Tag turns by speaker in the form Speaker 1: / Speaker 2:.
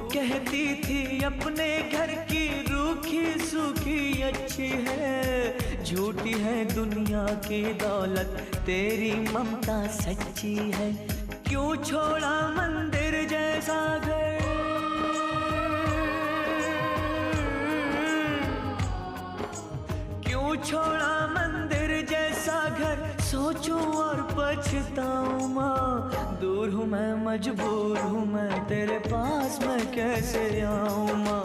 Speaker 1: कहती थी अपने घर की रूखी सूखी अच्छी है, झूठी है दुनिया की दौलत, तेरी ममता सच्ची है। क्यों छोड़ा मंदिर जैसा घर, क्यों छोड़ा मंदिर जैसा घर, सोचूं और पछताऊं माँ। दूर हूँ मैं, मजबूर हूँ मैं, तेरे पास मैं कैसे आऊँ माँ।